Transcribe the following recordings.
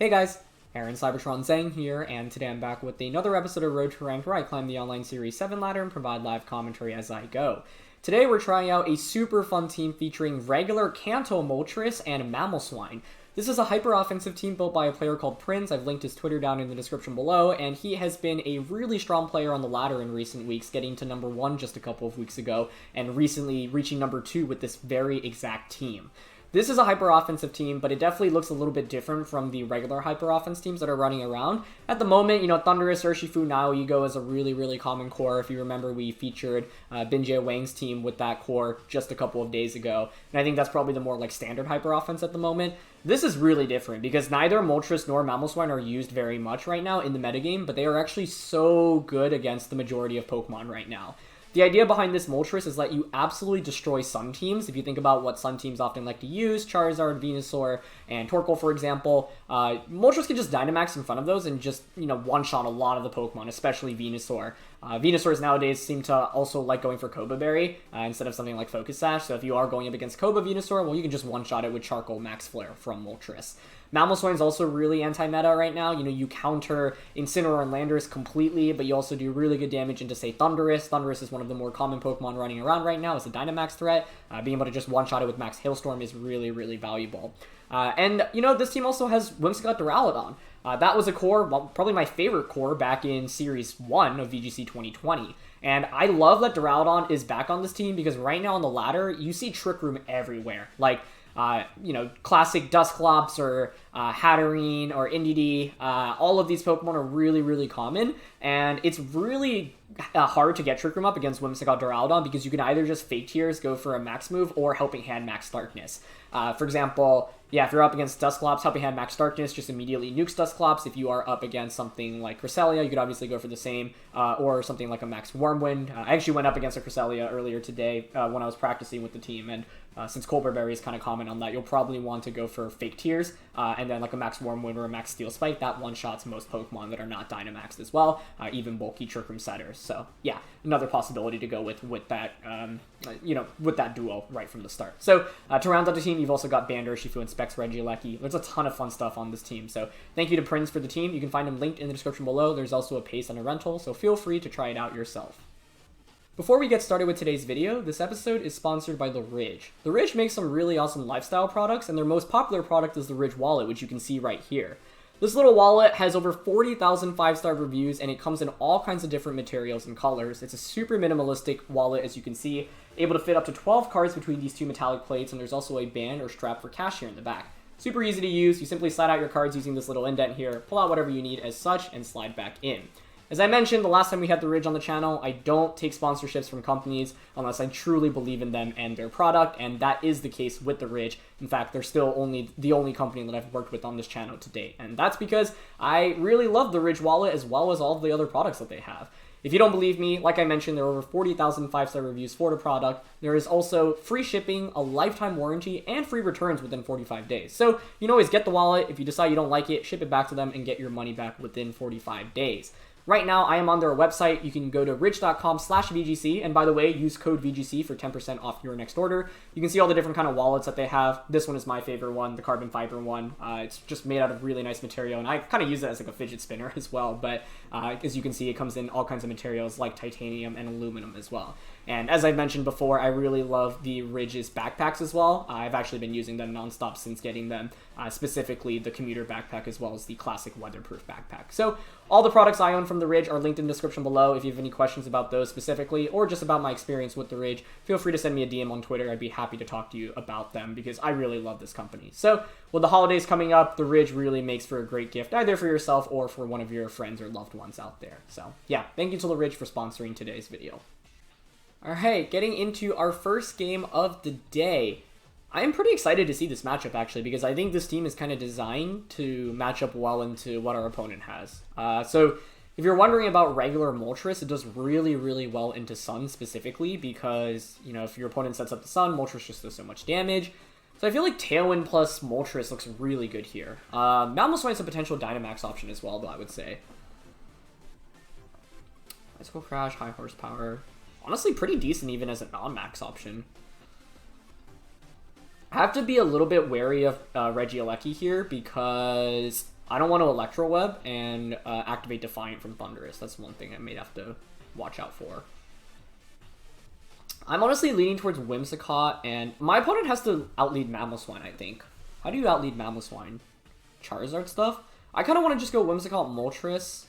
Hey guys, Aaron CybertronVGC here, and today I'm back with another episode of Road to Ranked where I climb the online Series 7 ladder and provide live commentary as I go. Today we're trying out a super fun team featuring regular Kanto Moltres and Mamoswine. This is a hyper-offensive team built by a player called Prinz. I've linked his Twitter down in the description below, and he has been a really strong player on the ladder in recent weeks, getting to number 1 just a couple of weeks ago, and recently reaching number 2 with this very exact team. This is a hyper-offensive team, but it definitely looks a little bit different from the regular hyper-offense teams that are running around. At the moment, you know, Thundurus, Urshifu, Ego is a really common core. If you remember, we featured Binjie Wang's team with that core just a couple of days ago, and I think that's probably the more like standard hyper-offense at the moment. This is really different because neither Moltres nor Mamoswine are used very much right now in the metagame, but they are actually so good against the majority of Pokemon right now. The idea behind this Moltres is that you absolutely destroy Sun teams. If you think about what Sun teams often like to use, Charizard, Venusaur, and Torkoal, for example, Moltres can just Dynamax in front of those and just, you know, one-shot a lot of the Pokemon, especially Venusaur. Venusaurs nowadays seem to also like going for Koba Berry instead of something like Focus Sash, so if you are going up against Koba Venusaur, well, you can just one-shot it with Charcoal Max Flare from Moltres. Mamoswine is also really anti-meta right now. You know, you counter Incineroar and Landorus completely, but you also do really good damage into, say, Thundurus. Thundurus is one of the more common Pokemon running around right now as a Dynamax threat. Being able to just one-shot it with Max Hailstorm is really valuable. And, you know, this team also has Whimsicott Duraludon. That was a core, well, probably my favorite core back in Series 1 of VGC 2020. And I love that Duraludon is back on this team because right now on the ladder, you see Trick Room everywhere. Like, you know, classic Dusclops or Hatterene or Indeedee, all of these Pokemon are really common, and it's really hard to get Trick Room up against Whimsicott Duraludon because you can either just Fake Tears, go for a max move, or Helping Hand Max Darkness. For example, yeah, if you're up against Dusclops, Helping Hand Max Darkness just immediately nukes Dusclops. If you are up against something like Cresselia, you could obviously go for the same, or something like a Max Wormwind. I actually went up against a Cresselia earlier today when I was practicing with the team, and since Colbur Berry is kind of common on that, you'll probably want to go for Fake Tears, and then like a Max Wormwind or a Max Steel Spike. That one-shots most Pokemon that are not Dynamaxed as well, even bulky Trick Room setters. So yeah, another possibility to go with that, you know, with that duo right from the start. So to round out the team, you've also got Band Urshifu and Specs Regieleki. There's a ton of fun stuff on this team, so thank you to Prinz for the team. You can find him linked in the description below. There's also a pace and a rental, so feel free to try it out yourself. Before we get started with today's video, this episode is sponsored by The Ridge. The Ridge makes some really awesome lifestyle products, and their most popular product is the Ridge Wallet, which you can see right here. This little wallet has over 40,000 5-star reviews, and it comes in all kinds of different materials and colors. It's a super minimalistic wallet, as you can see, able to fit up to 12 cards between these two metallic plates, and there's also a band or strap for cash here in the back. Super easy to use. You simply slide out your cards using this little indent here, pull out whatever you need as such, and slide back in. As I mentioned the last time we had The Ridge on the channel, I don't take sponsorships from companies unless I truly believe in them and their product, and that is the case with The Ridge. In fact, they're still the only company that I've worked with on this channel to date, and that's because I really love the Ridge wallet as well as all of the other products that they have. If you don't believe me, like I mentioned, there are over 40,000 5-star reviews for the product. There is also free shipping, a lifetime warranty, and free returns within 45 days. So you can always get the wallet. If you decide you don't like it, ship it back to them and get your money back within 45 days. Right now, I am on their website. You can go to ridge.com/VGC, and by the way, use code VGC for 10% off your next order. You can see all the different kind of wallets that they have. This one is my favorite one, the carbon fiber one. It's just made out of really nice material, and I kind of use it as like a fidget spinner as well, but as you can see, it comes in all kinds of materials like titanium and aluminum as well. And as I mentioned before, I really love the Ridge's backpacks as well. I've actually been using them nonstop since getting them, specifically the commuter backpack as well as the classic weatherproof backpack. So all the products I own from the Ridge are linked in the description below. If you have any questions about those specifically or just about my experience with the Ridge, feel free to send me a DM on Twitter. I'd be happy to talk to you about them because I really love this company. So with the holidays coming up, the Ridge really makes for a great gift, either for yourself or for one of your friends or loved ones out there. So yeah, thank you to the Ridge for sponsoring today's video. Alright, getting into our first game of the day. I am pretty excited to see this matchup, actually, because I think this team is kind of designed to match up well into what our opponent has. So, if you're wondering about regular Moltres, it does really well into Sun specifically, because, you know, if your opponent sets up the Sun, Moltres just does so much damage. So I feel like Tailwind plus Moltres looks really good here. Mamoswine is a potential Dynamax option as well, though, I would say. Let's go Crash, high horsepower. Honestly, pretty decent even as a non-max option. I have to be a little bit wary of Regieleki here because I don't want to Electro Web and activate Defiant from Thundurus. That's one thing I may have to watch out for. I'm honestly leaning towards Whimsicott, and my opponent has to outlead Mamoswine, I think. How do you outlead Mamoswine? Charizard stuff? I kind of want to just go Whimsicott Moltres.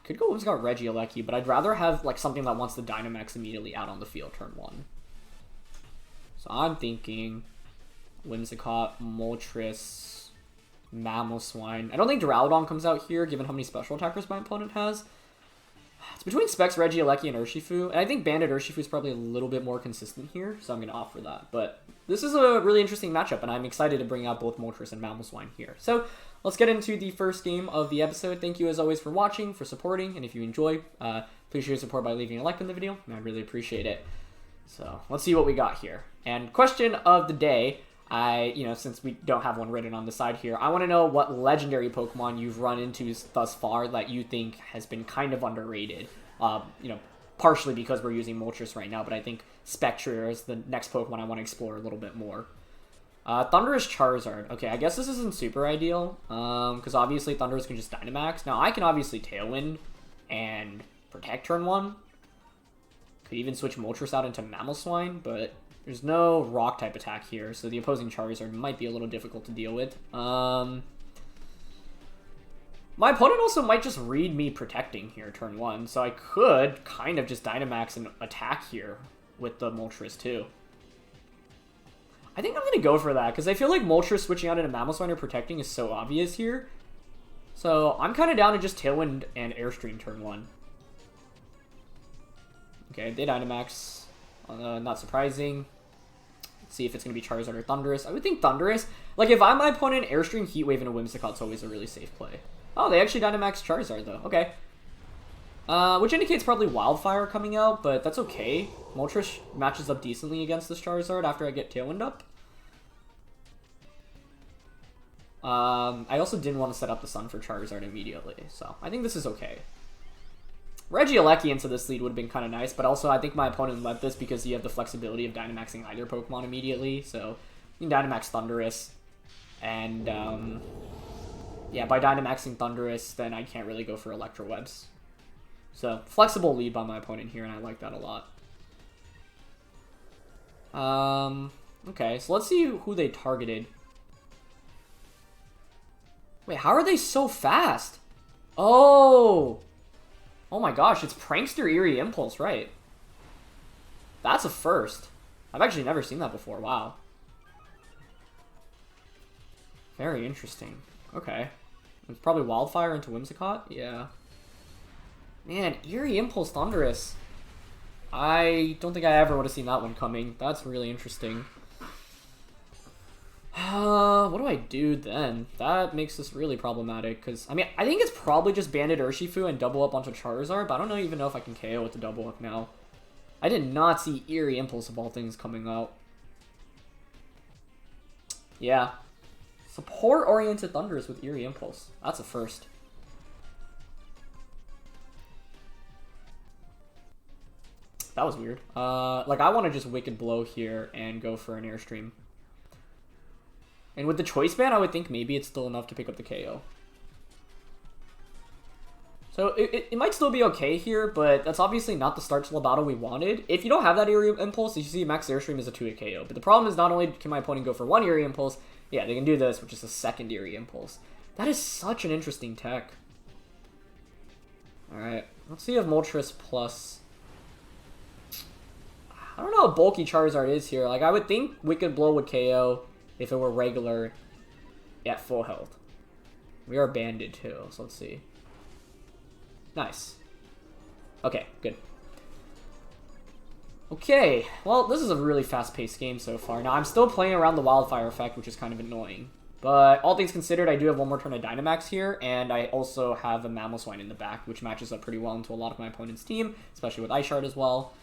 Could go Whimsicott Regieleki, but I'd rather have like something that wants the Dynamax immediately out on the field turn 1. So I'm thinking Whimsicott, Moltres, Mamoswine. I don't think Duraludon comes out here, given how many special attackers my opponent has. It's between Specs, Regieleki, and Urshifu, and I think Banded Urshifu is probably a little bit more consistent here, so I'm going to opt for that. But this is a really interesting matchup, and I'm excited to bring out both Moltres and Mamoswine here. So let's get into the first game of the episode. Thank you as always for watching, for supporting, and if you enjoy, please show your support by leaving a like on the video, and I'd really appreciate it. So let's see what we got here. And question of the day, since we don't have one written on the side here, I want to know what legendary Pokemon you've run into thus far that you think has been kind of underrated. Partially because we're using Moltres right now, but I think Spectre is the next Pokemon I want to explore a little bit more. Thundurus Charizard. Okay, I guess this isn't super ideal, because obviously Thundurus can just Dynamax. Now, I can obviously Tailwind and Protect turn 1. Could even switch Moltres out into Mamoswine, but there's no Rock-type attack here, so the opposing Charizard might be a little difficult to deal with. My opponent also might just read me Protecting here turn 1, so I could kind of just Dynamax and attack here with the Moltres too. I think I'm going to go for that, because I feel like Moltres switching out into Mamoswine or Protecting is so obvious here. So I'm kind of down to just Tailwind and Airstream turn 1. Okay, they Dynamax. Not surprising. Let's see if it's going to be Charizard or Thundurus. I would think Thundurus. Like, if I'm my opponent, Airstream, Heat Wave, and a Whimsicott's always a really safe play. Oh, they actually Dynamax Charizard, though. Okay. Which indicates probably Wildfire coming out, but that's okay. Moltres matches up decently against this Charizard after I get Tailwind up. I also didn't want to set up the Sun for Charizard immediately, so I think this is okay. Regieleki into this lead would have been kind of nice, but also I think my opponent led this because you have the flexibility of Dynamaxing either Pokemon immediately, so you can Dynamax Thundurus, and yeah, by Dynamaxing Thundurus, then I can't really go for Electro Webs. So, flexible lead by my opponent here, and I like that a lot. Okay, so let's see who they targeted. Wait, how are they so fast? Oh! Oh my gosh, it's Prankster Eerie Impulse, right? That's a first. I've actually never seen that before, wow. Very interesting. Okay. It's probably Wildfire into Whimsicott? Yeah. Man, Eerie Impulse Thundurus. I don't think I ever would have seen that one coming. That's really interesting. What do I do then? That makes this really problematic, because, I mean, I think it's probably just Banded Urshifu and double up onto Charizard, but I don't even know if I can KO with the double up now. I did not see Eerie Impulse of all things coming out. Yeah. Support-oriented Thundurus with Eerie Impulse. That's a first. That was weird. Like, I want to just Wicked Blow here and go for an Airstream. And with the Choice Band, I would think maybe it's still enough to pick up the KO. So it might still be okay here, but that's obviously not the start to the battle we wanted. If you don't have that Eerie Impulse, you see Max Airstream is a 2-hit KO. But the problem is not only can my opponent go for one Eerie Impulse, yeah, they can do this, which is a second Eerie Impulse. That is such an interesting tech. Alright, let's see if Moltres plus... I don't know how bulky Charizard is here. Like, I would think Wicked Blow would KO if it were regular at full health. We are banded too, so let's see. Nice. Okay, good. Okay, well, this is a really fast-paced game so far. Now, I'm still playing around the Wildfire effect, which is kind of annoying. But all things considered, I do have one more turn of Dynamax here, and I also have a Mamoswine in the back, which matches up pretty well into a lot of my opponent's team, especially with Ice Shard as well.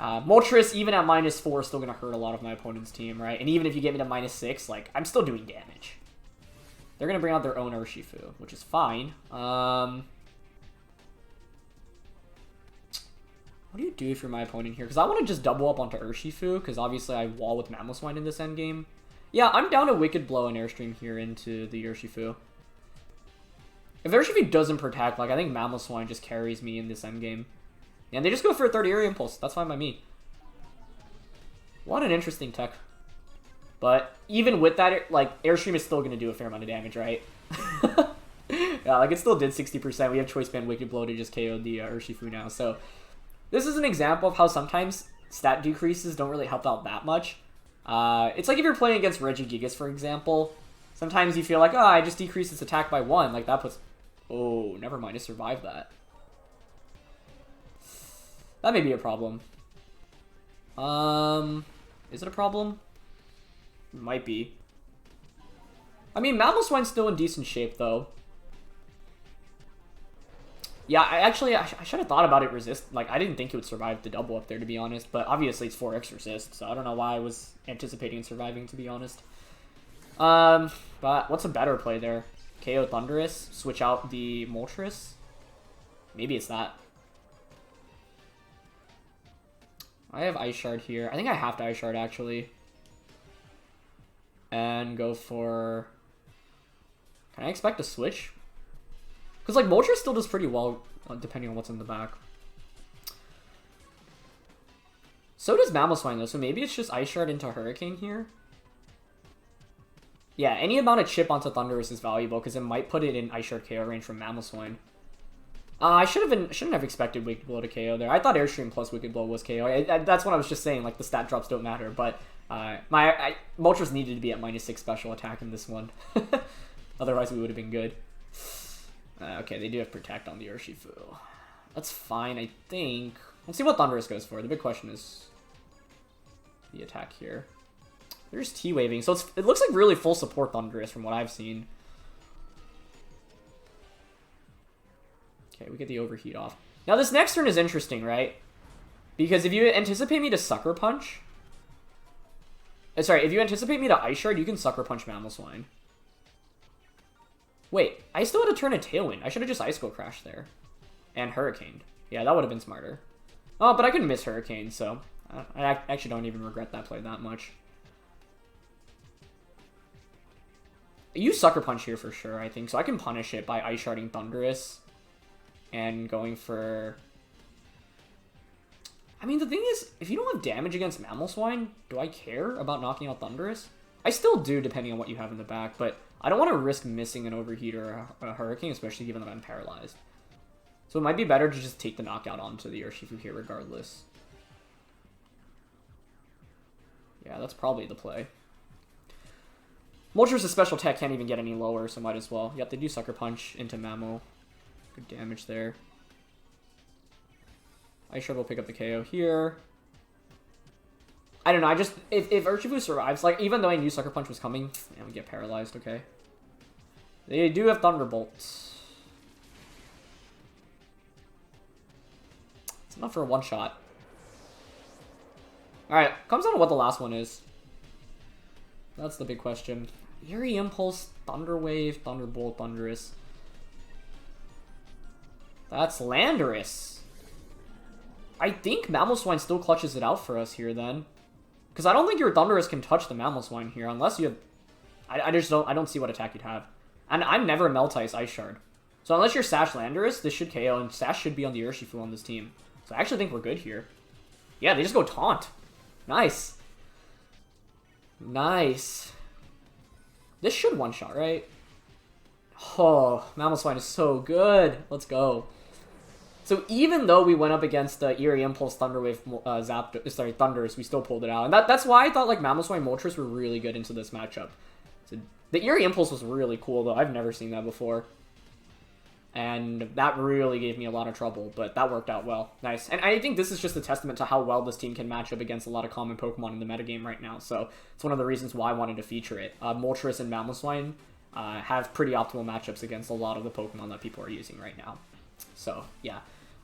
Moltres, even at -4, is still going to hurt a lot of my opponent's team, right? And even if you get me to -6, like, I'm still doing damage. They're going to bring out their own Urshifu, which is fine. What do you do if you're my opponent here? Because I want to just double up onto Urshifu, because obviously I wall with Mamoswine in this endgame. Yeah, I'm down to Wicked Blow and Airstream here into the Urshifu. If Urshifu doesn't protect, like, I think Mamoswine just carries me in this endgame. And they just go for a third Area Impulse. That's fine by me. What an interesting tech. But even with that, like, Airstream is still going to do a fair amount of damage, right? Yeah, like, it still did 60%. We have Choice Band Wicked Blow to just KO the Urshifu now. So, this is an example of how sometimes stat decreases don't really help out that much. It's like if you're playing against Regigigas, for example. Sometimes you feel like, oh, I just decreased its attack by 1. Like, that puts... Oh, never mind. It survived that. That may be a problem. Is it a problem? It might be. I mean, Mamoswine's still in decent shape, though. Yeah, I should have thought about it resist. Like, I didn't think it would survive the double up there, to be honest. But obviously, it's 4x resist, so I don't know why I was anticipating it surviving, to be honest. But what's a better play there? KO Thundurus, switch out the Moltres? Maybe it's that. I have Ice Shard here. I think I have to Ice Shard, actually. And go for... Can I expect a switch? Because, like, Moltres still does pretty well, depending on what's in the back. So does Mamoswine, though, so maybe it's just Ice Shard into Hurricane here? Yeah, any amount of chip onto Thundurus is valuable, because it might put it in Ice Shard KO range from Mamoswine. I shouldn't have expected Wicked Blow to KO there. I thought Airstream plus Wicked Blow was KO. That's what I was just saying, like, the stat drops don't matter, but Moltres needed to be at -6 special attack in this one. Otherwise, we would have been good. Okay, they do have Protect on the Urshifu. That's fine, I think. Let's see what Thundurus goes for. The big question is the attack here. There's T-Waving, so it looks like really full support Thundurus from what I've seen. Okay, we get the Overheat off. Now, this next turn is interesting, right? Because if you anticipate me to Sucker Punch... Sorry, if you anticipate me to Ice Shard, you can Sucker Punch Mamoswine. Wait, I still had to turn a Tailwind. I should have just Ice Skull Crash there. And Hurricane. Yeah, that would have been smarter. Oh, but I could miss Hurricane, so... I actually don't even regret that play that much. You Sucker Punch here for sure, I think. So I can punish it by Ice Sharding Thundurus. And going for... I mean, the thing is, if you don't have damage against Mamoswine, do I care about knocking out Thundurus? I still do, depending on what you have in the back, but I don't want to risk missing an Overheat or a Hurricane, especially given that I'm paralyzed. So it might be better to just take the knockout onto the Urshifu here regardless. Yeah, that's probably the play. Moltres' special tech can't even get any lower, so might as well. Yep, they do Sucker Punch into Mamo. Good damage there. Ice Shard will pick up the KO here. I don't know, if Urshifu survives, like, even though I knew Sucker Punch was coming, yeah, we get paralyzed, okay. They do have Thunderbolt. It's enough for a one-shot. Alright, comes down to what the last one is. That's the big question. Eerie Impulse, Thunder Wave, Thunderbolt, Thundurus. That's Landorus. I think Mamoswine still clutches it out for us here, then. Because I don't think your Thundurus can touch the Mamoswine here, unless you have... I don't see what attack you'd have. And I'm never Melt Ice Ice Shard. So unless you're Sash Landorus, this should KO, and Sash should be on the Urshifu on this team. So I actually think we're good here. Yeah, they just go Taunt. Nice. Nice. This should one-shot, right? Oh, Mamoswine is so good. Let's go. So even though we went up against Eerie Impulse, Thunderwave, Thundurus, we still pulled it out. And that's why I thought like Mamoswine Moltres were really good into this matchup. So the Eerie Impulse was really cool, though. I've never seen that before. And that really gave me a lot of trouble, but that worked out well. Nice. And I think this is just a testament to how well this team can match up against a lot of common Pokemon in the metagame right now. So it's one of the reasons why I wanted to feature it. Moltres and Mamoswine have pretty optimal matchups against a lot of the Pokemon that people are using right now. So, yeah.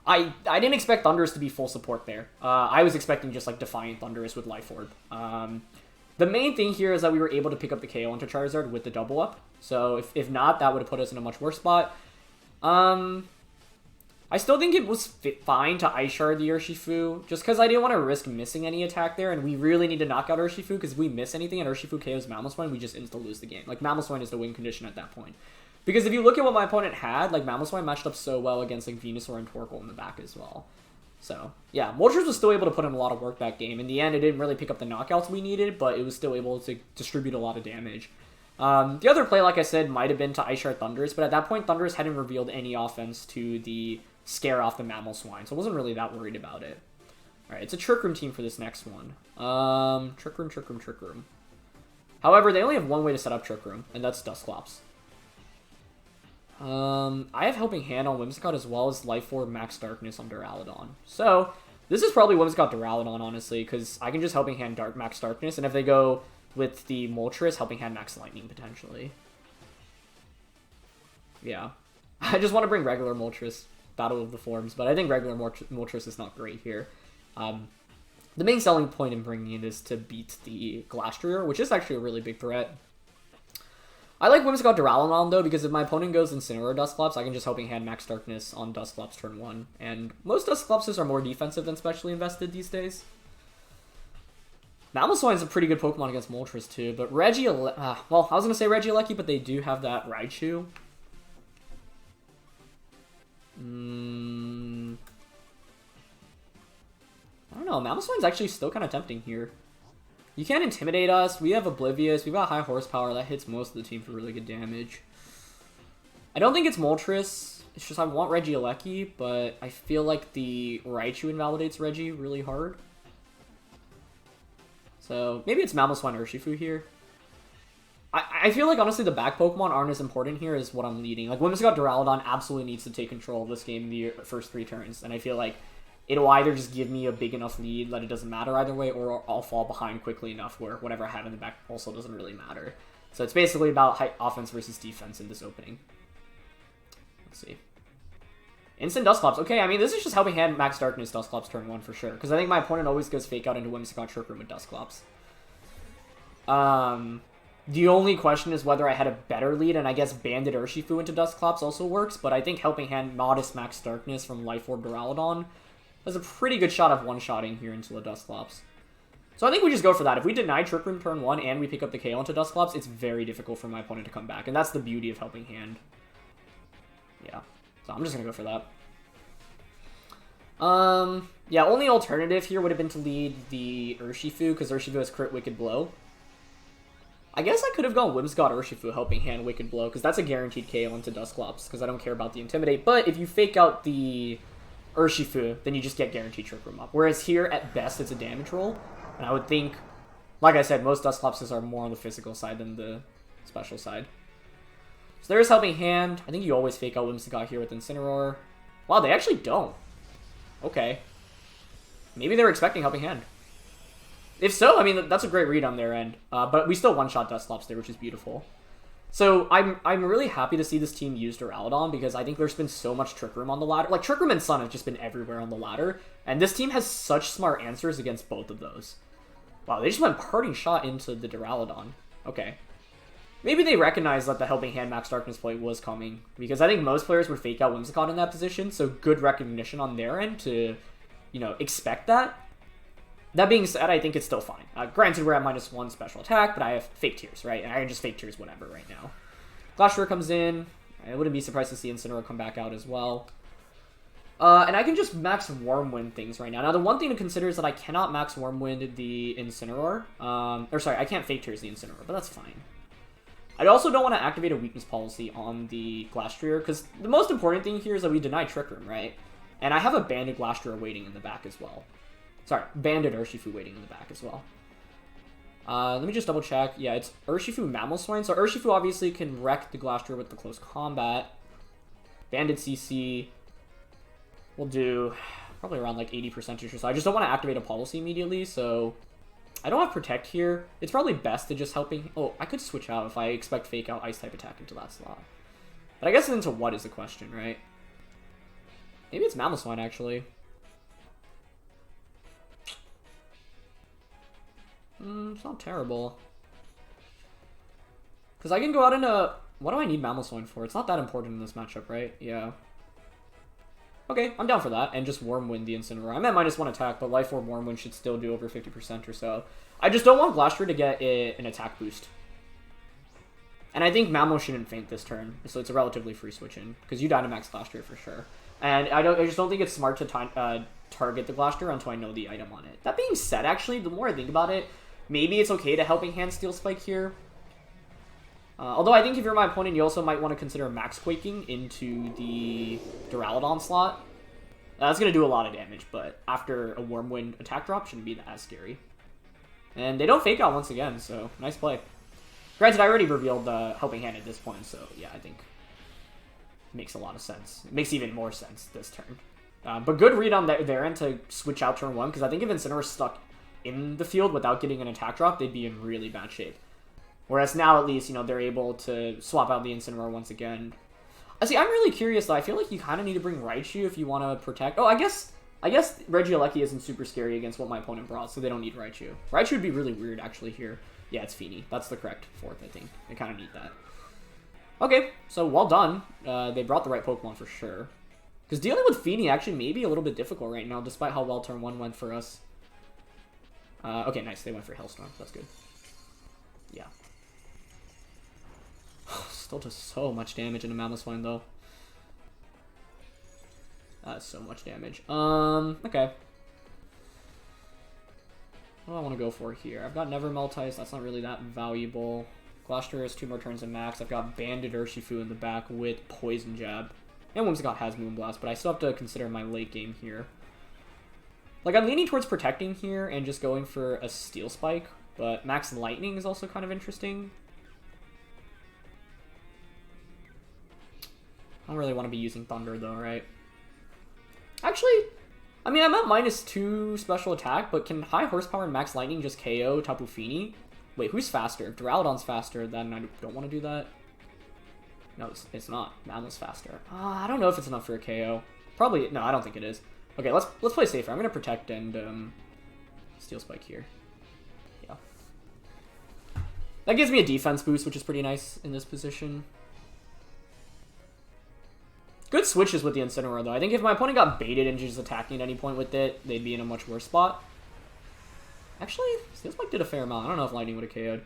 I didn't expect Thundurus to be full support there. I was expecting just, like, Defiant Thundurus with Life Orb. The main thing here is that we were able to pick up the KO onto Charizard with the double up. So, if not, that would have put us in a much worse spot. I I still think it was fine to Ice Shard the Urshifu, just because I didn't want to risk missing any attack there, and we really need to knock out Urshifu, because if we miss anything and Urshifu KOs Mamoswine, we just insta-lose the game. Like, Mamoswine is the win condition at that point. Because if you look at what my opponent had, like, Mamoswine matched up so well against, like, Venusaur and Torkoal in the back as well. So, yeah, Moltres was still able to put in a lot of work that game. In the end, it didn't really pick up the knockouts we needed, but it was still able to distribute a lot of damage. The other play, like I said, might have been to Ice Shard Thundurus, but at that point, Thundurus hadn't revealed any offense to the scare off the Mamoswine, so I wasn't really that worried about it. Alright, it's a Trick Room team for this next one. Trick Room. However, they only have one way to set up Trick Room, and that's Dusclops. I have Helping Hand on Whimsicott as well as Life Orb Max Darkness on Duraludon. So, this is probably Whimsicott Duraludon, honestly, because I can just Helping Hand Max Darkness, and if they go with the Moltres, Helping Hand Max Lightning, potentially. Yeah. I just want to bring regular Moltres, Battle of the Forms, but I think regular Moltres is not great here. The main selling point in bringing it is to beat the Glastrier, which is actually a really big threat. I like Whimsicott Duraludon, though, because if my opponent goes Incineroar Dusclops, I can just Helping Hand Max Darkness on Dusclops turn 1. And most Dusclopses are more defensive than specially invested these days. Mamoswine's a pretty good Pokemon against Moltres, too, but well, I was going to say Regieleki, but they do have that Raichu. I don't know, Mamoswine's actually still kind of tempting here. You can't intimidate us, we have Oblivious, we've got high horsepower, that hits most of the team for really good damage. I don't think it's Moltres, it's just I want Regieleki, but I feel like the Raichu invalidates Regi really hard. So, maybe it's Mamoswine Urshifu here. I feel like, honestly, the back Pokemon aren't as important here as what I'm leading. Like, Whimsicott Duraludon absolutely needs to take control of this game in the first 3 turns, and I feel like it'll either just give me a big enough lead that it doesn't matter either way, or I'll fall behind quickly enough where whatever I have in the back also doesn't really matter. So it's basically about offense versus defense in this opening. Let's see. Instant Dusclops. Okay, I mean, this is just Helping Hand Max Darkness Dusclops turn 1 for sure, because I think my opponent always goes Fake Out into Whimsicott Trick Room with Dusclops. The only question is whether I had a better lead, and I guess Banded Urshifu into Dusclops also works, but I think Helping Hand Modest Max Darkness from Life Orb Duraludon has a pretty good shot of one-shotting here into a Dusclops. So I think we just go for that. If we deny Trick Room turn 1 and we pick up the KO into Dusclops, it's very difficult for my opponent to come back, and that's the beauty of Helping Hand. Yeah, so I'm just going to go for that. Yeah, only alternative here would have been to lead the Urshifu, because Urshifu has Crit Wicked Blow. I guess I could have gone Whimsicott Urshifu Helping Hand Wicked Blow, because that's a guaranteed KO into Dusclops, because I don't care about the Intimidate. But if you fake out the Urshifu, then you just get guaranteed Trick Room up. Whereas here, at best, it's a damage roll. And I would think, like I said, most Dusclopses are more on the physical side than the special side. So there's Helping Hand. I think you always fake out Whimsicott here with Incineroar. Wow, they actually don't. Okay. Maybe they were expecting Helping Hand. If so, I mean, that's a great read on their end. But we still one-shot Dusclops there, which is beautiful. So I'm really happy to see this team use Duraludon, because I think there's been so much Trick Room on the ladder. Like, Trick Room and Sun have just been everywhere on the ladder. And this team has such smart answers against both of those. Wow, they just went Parting Shot into the Duraludon. Okay. Maybe they recognize that the Helping Hand Max Darkness play was coming, because I think most players would fake out Whimsicott in that position, so good recognition on their end to, you know, expect that. That being said, I think it's still fine. Granted, we're at -1 special attack, but I have Fake Tears, right? And I can just Fake Tears whatever right now. Glastrier comes in. I wouldn't be surprised to see Incineroar come back out as well. And I can just max Wormwind things right now. Now, the one thing to consider is that I cannot max Wormwind the Incineroar. Or sorry, I can't Fake Tears the Incineroar, but that's fine. I also don't want to activate a weakness policy on the Glastrier, because the most important thing here is that we deny Trick Room, right? And I have a Banded Glastrier waiting in the back as well. Sorry, Banded Urshifu waiting in the back as well. Let me just double check. Yeah, it's Urshifu Mamoswine. So Urshifu obviously can wreck the Glastrier with the close combat. Banded CC will do probably around like 80% or so. I just don't want to activate a policy immediately, so I don't have Protect here. It's probably best to just helping... Oh, I could switch out if I expect Fake Out Ice-type attack into that slot. But I guess into what is the question, right? Maybe it's Mamoswine, actually. It's not terrible. Because I can go out into... What do I need Mamoswine for? It's not that important in this matchup, right? Yeah. Okay, I'm down for that, and just Wormwind the Incineroar. I'm at -1 attack, but Life Orb Wormwind should still do over 50% or so. I just don't want Glastrier to get an attack boost. And I think Mamo shouldn't faint this turn, so it's a relatively free switch in, because you Dynamax Glastrier for sure. And I just don't think it's smart to target the Glastrier until I know the item on it. That being said, actually, the more I think about it, maybe it's okay to Helping Hand Steel Spike here. Although I think if you're my opponent, you also might want to consider Max Quaking into the Duraludon slot. That's going to do a lot of damage, but after a Wormwind attack drop, shouldn't be as scary. And they don't Fake Out once again, so nice play. Granted, I already revealed the Helping Hand at this point, so yeah, I think it makes a lot of sense. It makes even more sense this turn. But good read on their end to switch out turn 1, because I think if Incineroar stuck in the field without getting an attack drop, they'd be in really bad shape. Whereas now, at least, you know, they're able to swap out the Incineroar once again. See, I'm really curious, though. I feel like you kind of need to bring Raichu if you want to protect... Oh, I guess Regieleki isn't super scary against what my opponent brought, so they don't need Raichu. Raichu would be really weird, actually, here. Yeah, it's Fini. That's the correct fourth, I think. They kind of need that. Okay, so well done. They brought the right Pokemon for sure. Because dealing with Fini actually may be a little bit difficult right now, despite how well turn 1 went for us. Okay, nice. They went for Hailstorm. That's good. Yeah. Still does so much damage into Mamoswine, though. That's so much damage. Okay. What do I want to go for here? I've got Never Meltice. That's not really that valuable. Glastrier has 2 more turns in max. I've got Banded Urshifu in the back with Poison Jab. And Whimsicott has Moonblast, but I still have to consider my late game here. Like, I'm leaning towards protecting here and just going for a Steel Spike, but Max Lightning is also kind of interesting. I don't really want to be using Thunder, though, right? Actually, I mean, I'm at -2 special attack, but can High Horsepower and Max Lightning just KO Tapu Fini? Wait, who's faster? If Duraludon's faster, then I don't want to do that. No, it's not. Mamo's faster. I don't know if it's enough for a KO. Probably, no, I don't think it is. Okay, let's play safer. I'm going to protect and Steel Spike here. Yeah. That gives me a defense boost, which is pretty nice in this position. Good switches with the Incineroar, though. I think if my opponent got baited and just attacking at any point with it, they'd be in a much worse spot. Actually, Steel Spike did a fair amount. I don't know if Lightning would have KO'd.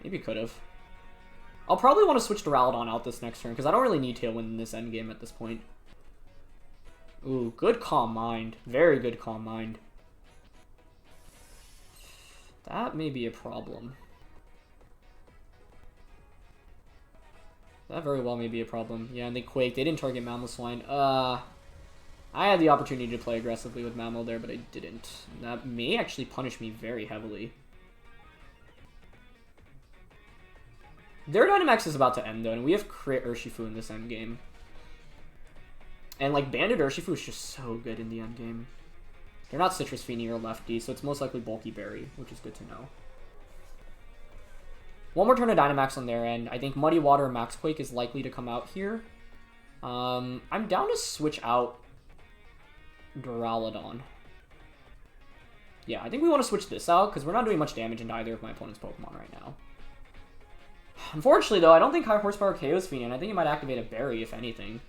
Maybe it could have. I'll probably want to switch Duraludon out this next turn, because I don't really need Tailwind in this endgame at this point. Ooh, good Calm Mind. Very good Calm Mind. That may be a problem. That very well may be a problem. Yeah, and they Quake. They didn't target Mamoswine. I had the opportunity to play aggressively with Mamo there, but I didn't. That may actually punish me very heavily. Their Dynamax is about to end, though, and we have Crit Urshifu in this endgame. And, like, Banded Urshifu is just so good in the endgame. They're not Citrus Fini or Lefty, so it's most likely Bulky Berry, which is good to know. One more turn of Dynamax on their end. I think Muddy Water and Max Quake is likely to come out here. I'm down to switch out Duraludon. Yeah, I think we want to switch this out, because we're not doing much damage into either of my opponent's Pokemon right now. Unfortunately, though, I don't think High Horsepower KOs Fini, and I think it might activate a Berry, if anything.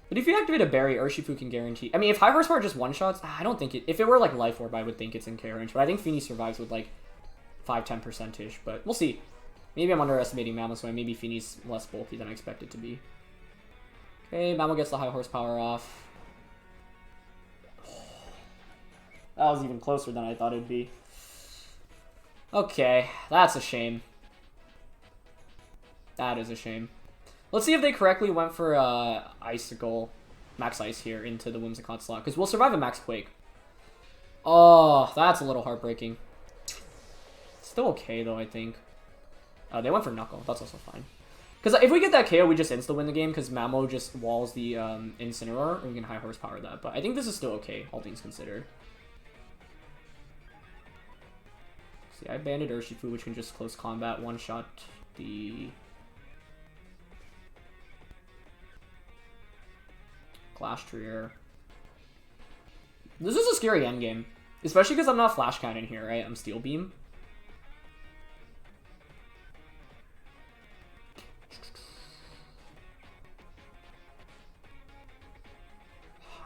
But if you activate a Berry, Urshifu can guarantee... I mean, if High Horsepower just one-shots, I don't think it... If it were, like, Life Orb, I would think it's in KO range. But I think Fini survives with, like, 5-10%-ish. But we'll see. Maybe I'm underestimating Mamoswine. Maybe Fini's less bulky than I expect it to be. Okay, Mamo gets the High Horsepower off. That was even closer than I thought it'd be. Okay, that's a shame. That is a shame. Let's see if they correctly went for Icicle, Max Ice here into the Whimsicott slot, because we'll survive a Max Quake. Oh, that's a little heartbreaking. Still okay, though, I think. They went for Knuckle. That's also fine. Because if we get that KO, we just insta-win the game, because Mamo just walls the Incineroar, and we can High Horsepower that. But I think this is still okay, all things considered. See, I Banded Urshifu, which can just close combat, one-shot the... Glastrier. This is a scary endgame. Especially because I'm not Flash Cannon here, right? I'm Steel Beam.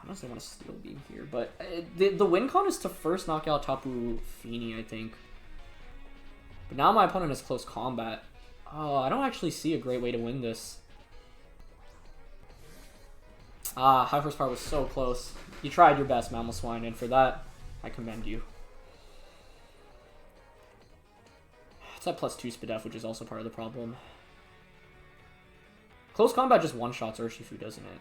honestly want to Steel Beam here, but the win con is to first knock out Tapu Fini, I think. But now my opponent has close combat. Oh, I don't actually see a great way to win this. Ah, high horsepower was so close. You tried your best, Mamoswine, and for that, I commend you. It's at +2 Spadef, which is also part of the problem. Close combat just one-shots Urshifu, doesn't it?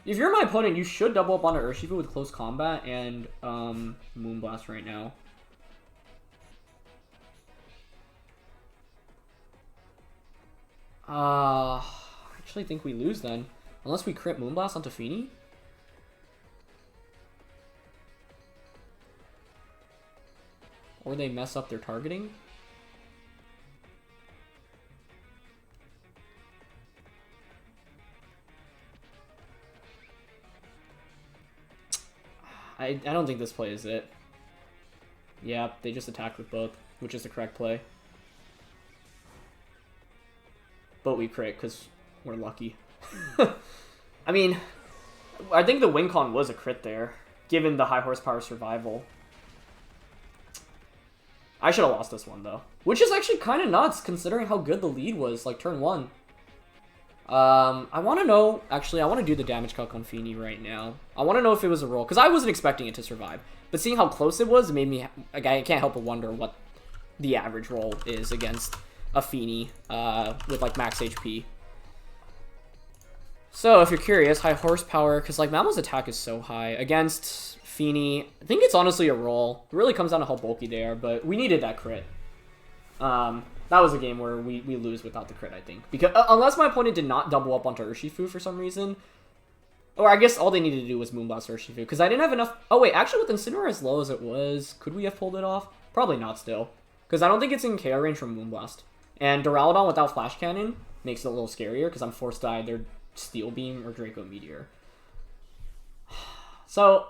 If you're my opponent, you should double up onto Urshifu with close combat and Moonblast right now. I actually think we lose then. Unless we crit Moonblast onto Fini. Or they mess up their targeting. I don't think this play is it. Yeah, they just attacked with both, which is the correct play. But we crit because we're lucky. I mean, I think the win con was a crit there, given the high horsepower survival. I should have lost this one, though. Which is actually kind of nuts, considering how good the lead was, like, turn 1. I want to know... Actually, I want to do the damage calc on Fini right now. I want to know if it was a roll, because I wasn't expecting it to survive. But seeing how close it was, it made me... Like, I can't help but wonder what the average roll is against a Fini with, like, max HP. So, if you're curious, high horsepower, because, like, Mamo's attack is so high. Against Fini, I think it's honestly a roll. It really comes down to how bulky they are, but we needed that crit. That was a game where we lose without the crit, I think. Because unless my opponent did not double up onto Urshifu for some reason. Or I guess all they needed to do was Moonblast Urshifu. Because I didn't have enough... Oh, wait. Actually, with Incineroar as low as it was, could we have pulled it off? Probably not still. Because I don't think it's in KO range from Moonblast. And Duraludon without Flash Cannon makes it a little scarier. Because I'm forced to either Steel Beam or Draco Meteor. So...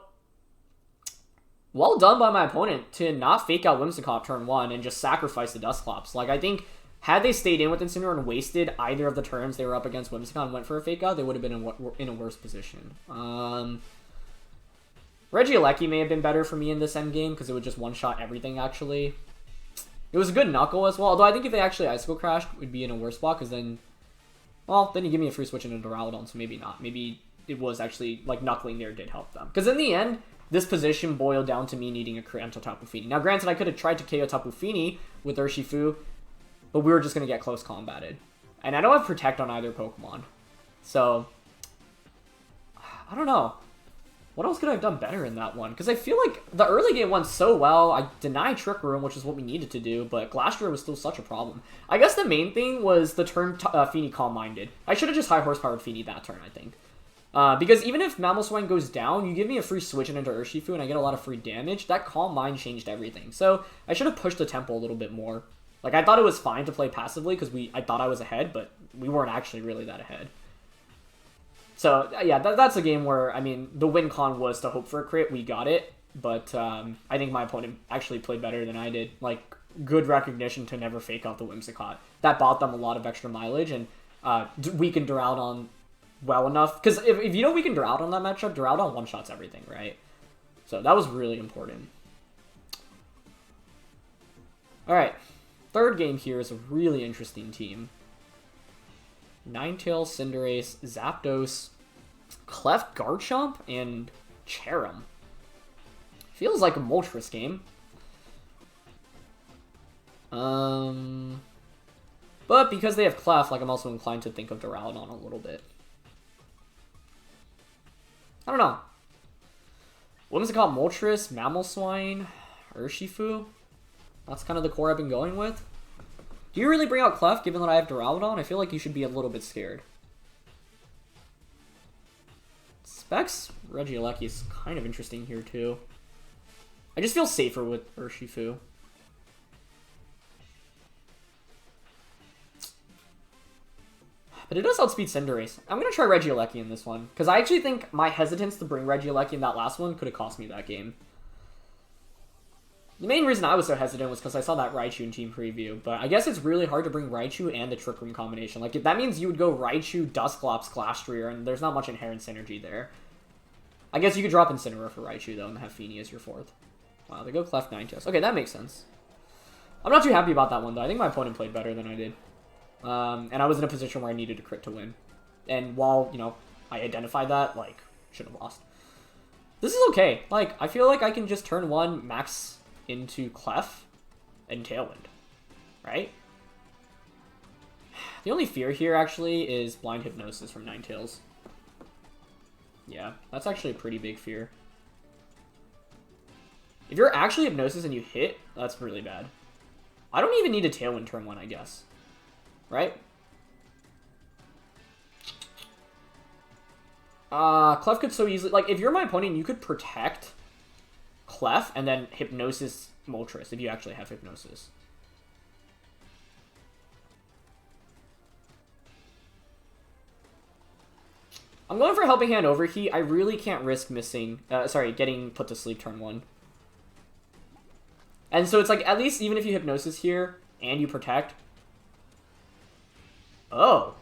Well done by my opponent to not fake out Whimsicott turn 1 and just sacrifice the Dusclops. Like, I think, had they stayed in with Incineroar and wasted either of the turns they were up against Whimsicott and went for a fake out, they would have been in a worse position. Regieleki may have been better for me in this endgame because it would just one-shot everything, actually. It was a good Knuckle as well, although I think if they actually Icicle Crashed, we'd be in a worse spot because then... Well, then you give me a free switch into Duraludon, so maybe not. Maybe it was actually, like, Knuckling there did help them. Because in the end... This position boiled down to me needing a crit onto Tapu Fini. Now, granted, I could have tried to KO Tapu Fini with Urshifu, but we were just going to get close combated. And I don't have Protect on either Pokemon. So, I don't know. What else could I have done better in that one? Because I feel like the early game went so well. I denied Trick Room, which is what we needed to do, but Glastrier was still such a problem. I guess the main thing was the turn Fini Calm-Minded. I should have just high horsepowered Fini that turn, I think. Because even if Mamoswine goes down, you give me a free switch into Urshifu and I get a lot of free damage. That Calm Mind changed everything. So I should have pushed the tempo a little bit more. Like, I thought it was fine to play passively because I thought I was ahead, but we weren't actually really that ahead. So, yeah, that's a game where, I mean, the win con was to hope for a crit. We got it, but I think my opponent actually played better than I did. Like, good recognition to never fake out the Whimsicott. That bought them a lot of extra mileage and weakened Duraludon well enough, because if you don't weaken Duraludon on that matchup, Duraludon one-shots everything, right? So that was really important. Alright, third game here is a really interesting team. Ninetales, Cinderace, Zapdos, Clef, Garchomp, and Cherim. Feels like a Moltres game. But because they have Clef, like, I'm also inclined to think of Duraludon a little bit. I don't know. Whimsicott, Moltres, Mamoswine, Urshifu. That's kind of the core I've been going with. Do you really bring out Clef, given that I have Duraludon? I feel like you should be a little bit scared. Specs, Regieleki is kind of interesting here, too. I just feel safer with Urshifu. But it does outspeed Cinderace. I'm going to try Regieleki in this one. Because I actually think my hesitance to bring Regieleki in that last one could have cost me that game. The main reason I was so hesitant was because I saw that Raichu in Team Preview, but I guess it's really hard to bring Raichu and the Trick Room combination. Like, that means you would go Raichu, Dusclops, Glastrier, and there's not much inherent synergy there. I guess you could drop Incineroar for Raichu, though, and have Fini as your fourth. Wow, they go Clef Ninetales. Okay, that makes sense. I'm not too happy about that one, though. I think my opponent played better than I did. And I was in a position where I needed a crit to win. And while, you know, I identified that, like, should have lost. This is okay. Like, I feel like I can just turn one, max into Clef, and Tailwind. Right? The only fear here, actually, is Blind Hypnosis from Ninetales. Yeah, that's actually a pretty big fear. If you're actually Hypnosis and you hit, that's really bad. I don't even need a Tailwind turn one, I guess. Right? Clef could so easily... Like, if you're my opponent, you could protect Clef and then Hypnosis Moltres if you actually have Hypnosis. I'm going for Helping Hand Overheat. I really can't risk missing... getting put to sleep turn one. And so it's like, at least even if you Hypnosis here and you protect... Oh.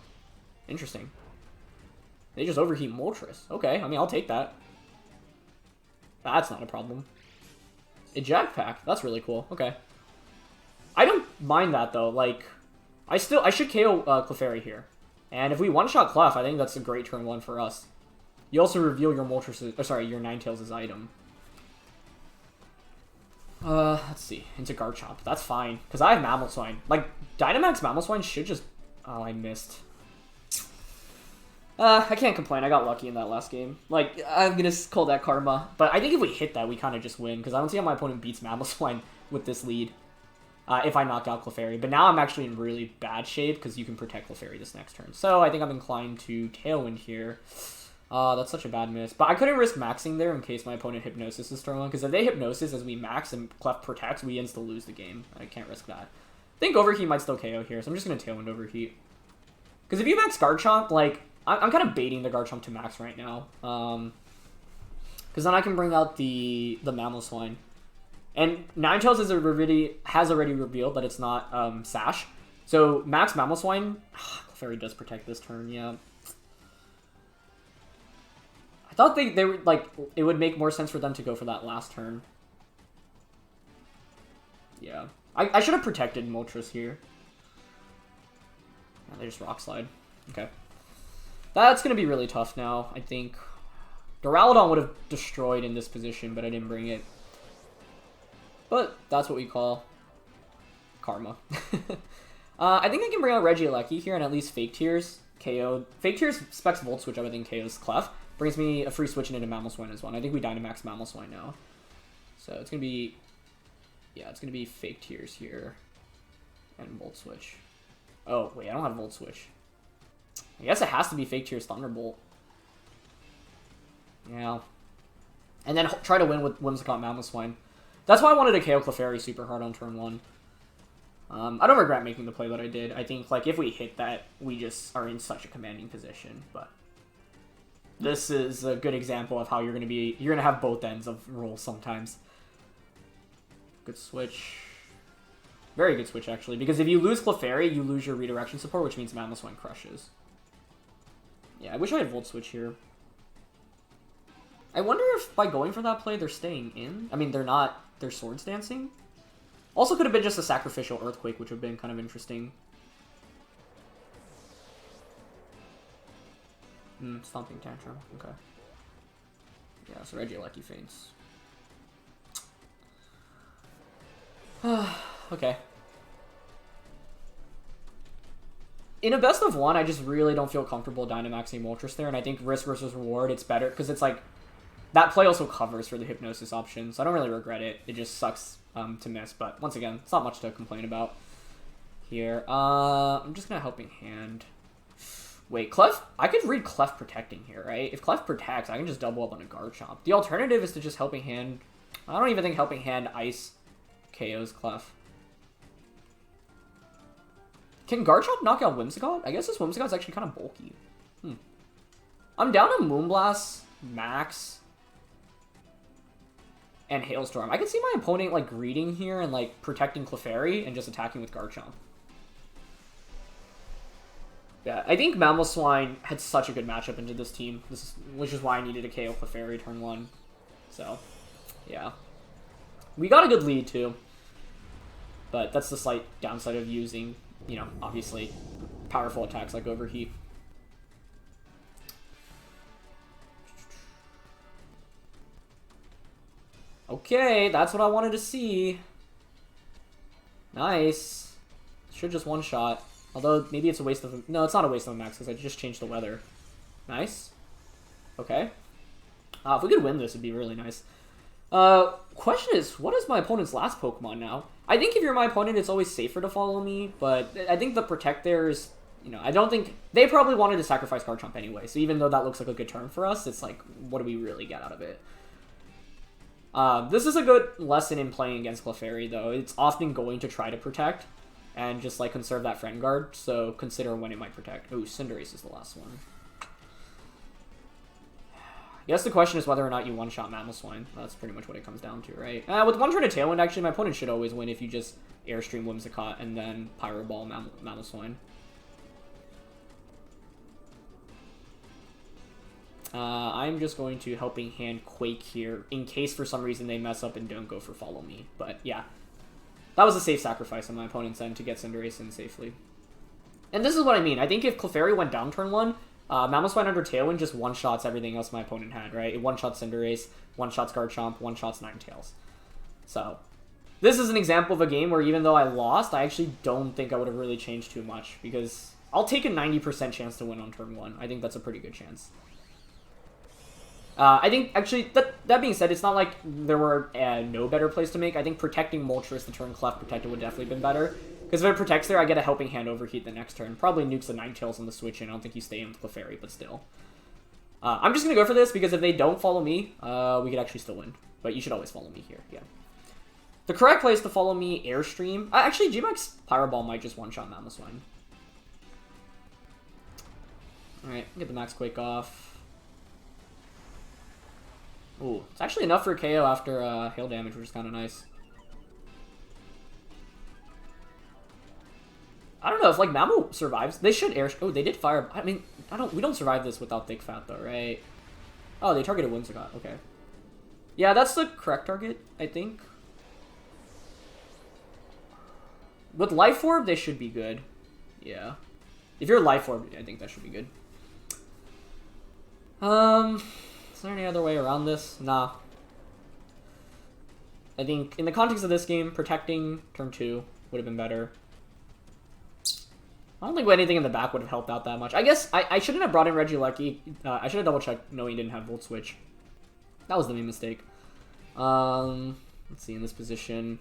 Interesting. They just Overheat Moltres. Okay, I mean, I'll take that. That's not a problem. Eject Pack. That's really cool. Okay. I don't mind that, though. Like, I should KO Clefairy here. And if we one-shot Clef, I think that's a great turn one for us. You also reveal your Moltres, your Ninetales' item. Let's see. Into Garchomp. That's fine. Because I have Mamoswine. Like, Dynamax Mamoswine should just... Oh, I missed. I can't complain. I got lucky in that last game. Like, I'm gonna call that karma. But I think if we hit that, we kind of just win. Because I don't see how my opponent beats Mamoswine with this lead. If I knock out Clefairy. But now I'm actually in really bad shape because you can protect Clefairy this next turn. So I think I'm inclined to Tailwind here. That's such a bad miss. But I couldn't risk maxing there in case my opponent Hypnosis is turn one. Because if they Hypnosis as we max and Clef protects, we insta lose the game. I can't risk that. I think Overheat might still KO here. So I'm just going to Tailwind Overheat. Because if you max Garchomp, like... I'm kind of baiting the Garchomp to max right now. Because then I can bring out the Mamoswine. And Ninetales has already revealed that it's not Sash. So max Mamoswine... Clefairy does protect this turn, yeah. I thought they were, like, it would make more sense for them to go for that last turn. Yeah. I should have protected Moltres here. Yeah, they just Rock Slide. Okay. That's going to be really tough now, I think. Duraludon would have destroyed in this position, but I didn't bring it. But that's what we call karma. I think I can bring out Regieleki here and at least Fake Tears KO. Fake Tears specs Volt Switch, I would think KO's Clef. Brings me a free switch into Mamoswine as well. And I think we Dynamax Mamoswine now. So it's going to be... Yeah, it's going to be Fake Tears here. And Volt Switch. Oh, wait, I don't have Volt Switch. I guess it has to be Fake Tears Thunderbolt. Yeah. And then try to win with Whimsicott Mamoswine. That's why I wanted to KO Clefairy super hard on turn one. I don't regret making the play that I did. I think, like, if we hit that, we just are in such a commanding position. But this is a good example of how you're going to have both ends of rolls sometimes. Good switch. Very good switch, actually. Because if you lose Clefairy, you lose your redirection support, which means Mamoswine crushes. Yeah, I wish I had Volt Switch here. I wonder if by going for that play, they're staying in. I mean, they're not. They're Swords Dancing. Also could have been just a Sacrificial Earthquake, which would have been kind of interesting. Stomping Tantrum. Okay. Yeah, so Regieleki faints. Okay. In a best of one, I just really don't feel comfortable Dynamaxing Moltres there, and I think risk versus reward, it's better, because it's like, that play also covers for the Hypnosis option, so I don't really regret it. It just sucks to miss, but once again, it's not much to complain about here. I'm just going to Helping Hand. Wait, Clef? I could read Clef protecting here, right? If Clef protects, I can just double up on a Garchomp. The alternative is to just Helping Hand. I don't even think Helping Hand Ice KOs Clef. Can Garchomp knock out Whimsicott? I guess this Whimsicott's actually kind of bulky. I'm down to Moonblast, Max, and Hailstorm. I can see my opponent, like, greeting here and, like, protecting Clefairy and just attacking with Garchomp. Yeah, I think Mamoswine had such a good matchup into this team, which is why I needed a KO Clefairy turn 1. So, yeah. We got a good lead, too. But that's the slight downside of using, you know, obviously, powerful attacks like Overheat. Okay, that's what I wanted to see. Nice. Should just one-shot. Although, maybe it's a waste of... No, it's not a waste of a max, because I just changed the weather. Nice. Okay. If we could win this, it'd be really nice. Question is, what is my opponent's last Pokemon now? I think if you're my opponent, it's always safer to follow me, but I think the Protect there is... You know, I don't think... They probably wanted to sacrifice Garchomp anyway, so even though that looks like a good turn for us, it's like, what do we really get out of it? This is a good lesson in playing against Clefairy, though. It's often going to try to protect and just, like, conserve that friend guard, so consider when it might protect. Ooh, Cinderace is the last one. I guess the question is whether or not you one-shot Mamoswine. That's pretty much what it comes down to, right? With one turn of Tailwind, actually, my opponent should always win if you just Airstream Whimsicott and then Pyro Ball Mamoswine. I'm just going to Helping Hand Quake here, in case for some reason they mess up and don't go for Follow Me. But, yeah. That was a safe sacrifice on my opponent's end to get Cinderace in safely. And this is what I mean. I think if Clefairy went down turn 1, Mamoswine under Tailwind just one-shots everything else my opponent had, right? It one-shots Cinderace, one-shots Garchomp, one-shots Ninetales. So, this is an example of a game where even though I lost, I actually don't think I would have really changed too much, because I'll take a 90% chance to win on turn 1. I think that's a pretty good chance. I think, actually, that being said, it's not like there were no better plays to make. I think protecting Moltres the turn Clef protected would definitely been better. Because if it protects there, I get a Helping Hand Overheat the next turn. Probably nukes the Ninetales on the switch, and I don't think you stay in with Clefairy, but still. I'm just going to go for this, because if they don't follow me, we could actually still win. But you should always follow me here, yeah. The correct play is to follow me Airstream. Actually, G-Max Pyro Ball might just one-shot Mamoswine. Alright, get the Max Quake off. Ooh, it's actually enough for a KO after hail damage, which is kind of nice. I don't know if, like, Mamo survives. They should air... Oh, they did fire... I mean, we don't survive this without Thick Fat, though, right? Oh, they targeted Whimsicott. Okay. Yeah, that's the correct target, I think. With Life Orb, they should be good. Yeah. If you're Life Orb, I think that should be good. Is there any other way around this? Nah. I think, in the context of this game, protecting turn 2 would have been better. I don't think anything in the back would have helped out that much. I guess I shouldn't have brought in Regieleki. I should have double-checked knowing he didn't have Volt Switch. That was the main mistake. Let's see, in this position.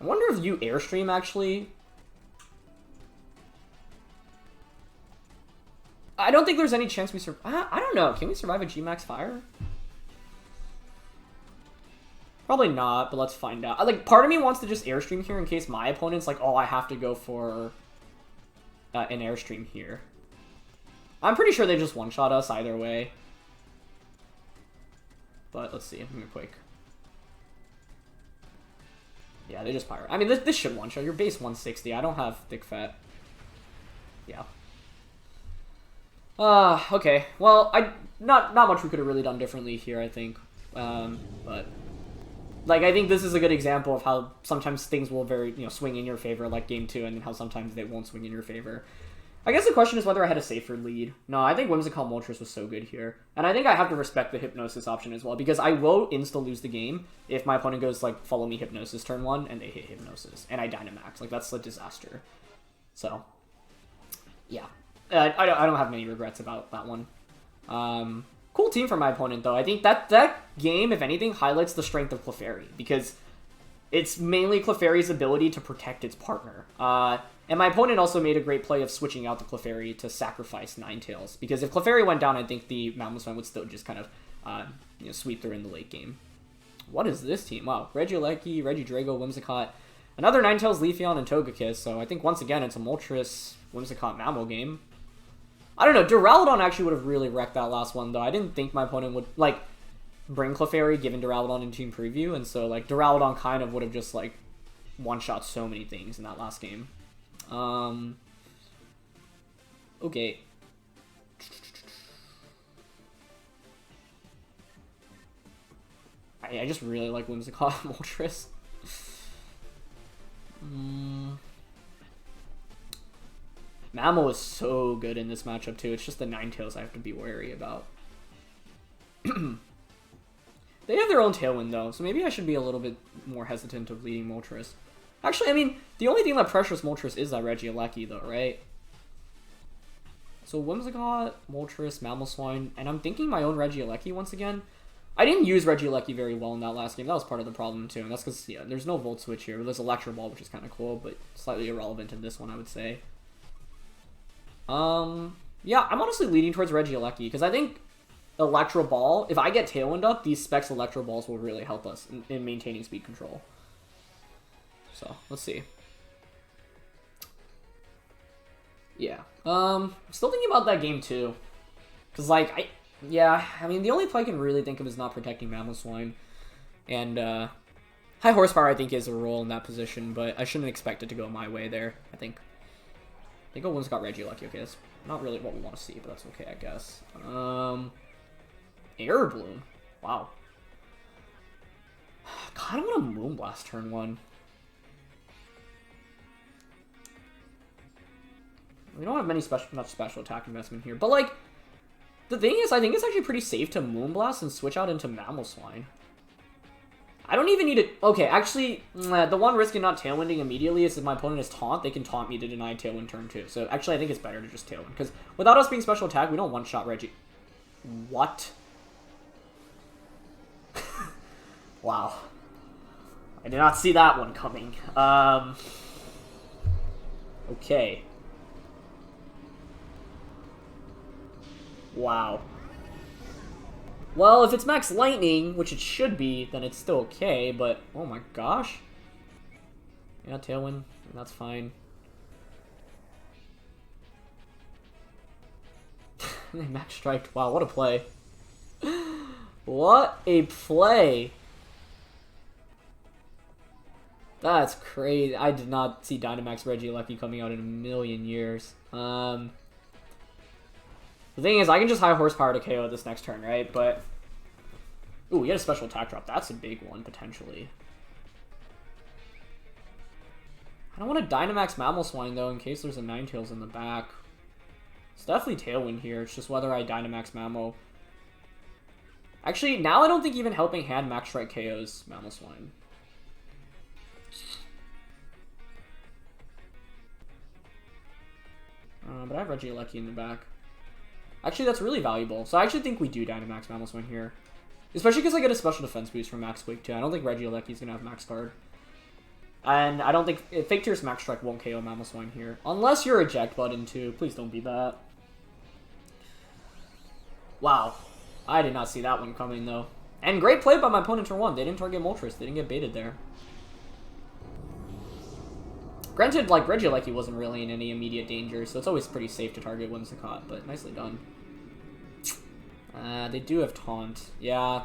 I wonder if you Airstream, actually. I don't think there's any chance we survive. I don't know. Can we survive a G-Max Fire? Probably not, but let's find out. Like, part of me wants to just Airstream here in case my opponent's like, oh, I have to go for an Airstream here. I'm pretty sure they just one-shot us either way. But let's see. I'm gonna Quake. Yeah, they just Pyro. I mean, this should one-shot. Your base 160. I don't have Thick Fat. Yeah. Okay. Well, not much we could have really done differently here, I think. But like, I think this is a good example of how sometimes things will swing in your favor, like game 2, and how sometimes they won't swing in your favor. I guess the question is whether I had a safer lead. No, I think Whimsicott Moltres was so good here. And I think I have to respect the Hypnosis option as well, because I will insta-lose the game if my opponent goes, like, follow me Hypnosis turn 1, and they hit Hypnosis, and I Dynamax. Like, that's a disaster. So, yeah. I don't have many regrets about that one. Cool team for my opponent, though. I think that game, if anything, highlights the strength of Clefairy, because it's mainly Clefairy's ability to protect its partner. And my opponent also made a great play of switching out the Clefairy to sacrifice Ninetales, because if Clefairy went down, I think the Mamoswine would still just kind of sweep through in the late game. What is this team? Wow, Regieleki, Regidrago, Whimsicott, another Ninetales, Leafeon, and Toekiss. So I think once again it's a Moltres Whimsicott Mamo game. I don't know, Duraludon actually would have really wrecked that last one, though. I didn't think my opponent would, like, bring Clefairy given Duraludon in Team Preview, and so like Duraludon kind of would have just like one-shot so many things in that last game. Okay. I just really like Whimsicott Moltres. Mamo is so good in this matchup too. It's just the Ninetales I have to be wary about. They have their own Tailwind though, so maybe I should be a little bit more hesitant of leading Moltres. Actually, I mean, the only thing that pressures Moltres is that Regieleki though, right? So Whimsicott, Moltres, Mamoswine, and I'm thinking my own Regieleki once again. I didn't use Regieleki very well in that last game. That was part of the problem too, and that's because, yeah, there's no Volt Switch here. There's Electro Ball, which is kind of cool, but slightly irrelevant in this one, I would say. Yeah, I'm honestly leaning towards Regieleki, because I think Electro Ball, if I get Tailwind up, these Specs Electro Balls will really help us in maintaining speed control. So, let's see. Yeah. Still thinking about that game too. Because, like, yeah, I mean, the only play I can really think of is not protecting Mamoswine. And, high horsepower, I think, is a role in that position, but I shouldn't expect it to go my way there, I think. I think Whimsicott Regieleki. Okay, that's not really what we want to see, but that's okay, I guess. Air Bloom. Wow. God, I want a Moonblast turn 1. We don't have much special attack investment here, but, like, the thing is, I think it's actually pretty safe to Moonblast and switch out into Mamoswine. I don't even need it. Okay, actually, the one risk in not Tailwinding immediately is if my opponent is Taunt, they can taunt me to deny Tailwind turn 2. So, actually, I think it's better to just Tailwind, because without us being special attack, we don't one-shot Reggie. What? Wow. I did not see that one coming. Okay. Wow. Well, if it's Max Lightning, which it should be, then it's still okay, but oh my gosh. Yeah, Tailwind, that's fine. Max Strike, wow, what a play. What a play. That's crazy. I did not see Dynamax Regieleki coming out in a million years. The thing is, I can just high horsepower to KO this next turn, right? But, ooh, we get a special attack drop. That's a big one, potentially. I don't want to Dynamax Mamoswine, though, in case there's a Ninetales in the back. It's definitely Tailwind here. It's just whether I Dynamax Mamo. Actually, now I don't think even Helping Hand Max Strike KOs Mamoswine. But I have Regieleki in the back. Actually, that's really valuable. So I actually think we do Dynamax Mamoswine here. Especially because I get a special defense boost from Max Quake too. I don't think Regieleki is going to have Max Guard. And I don't think... Fake Tear's Max Strike won't KO Mamoswine here. Unless you're Eject Button too. Please don't be that. Wow. I did not see that one coming though. And great play by my opponent turn 1. They didn't target Moltres. They didn't get baited there. Granted, like, Regieleki wasn't really in any immediate danger, so it's always pretty safe to target Whimsicott, but nicely done. They do have Taunt. Yeah.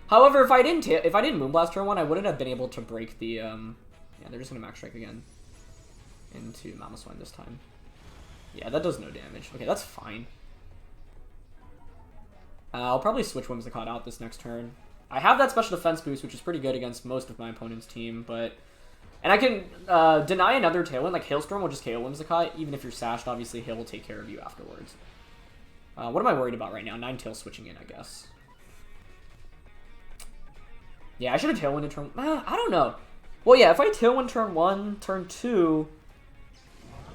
However, if I didn't Moonblast turn 1, I wouldn't have been able to break the, Yeah, they're just gonna Max Strike again. Into Mamoswine this time. Yeah, that does no damage. Okay, that's fine. I'll probably switch Whimsicott out this next turn. I have that special defense boost, which is pretty good against most of my opponent's team, but... And I can deny another Tailwind, like Hailstorm will just KO Whimsicott. Even if you're sashed, obviously Hail will take care of you afterwards. What am I worried about right now? Ninetales switching in, I guess. Yeah, I should have Tailwind in turn... I don't know. Well, yeah, if I Tailwind turn 1, turn 2...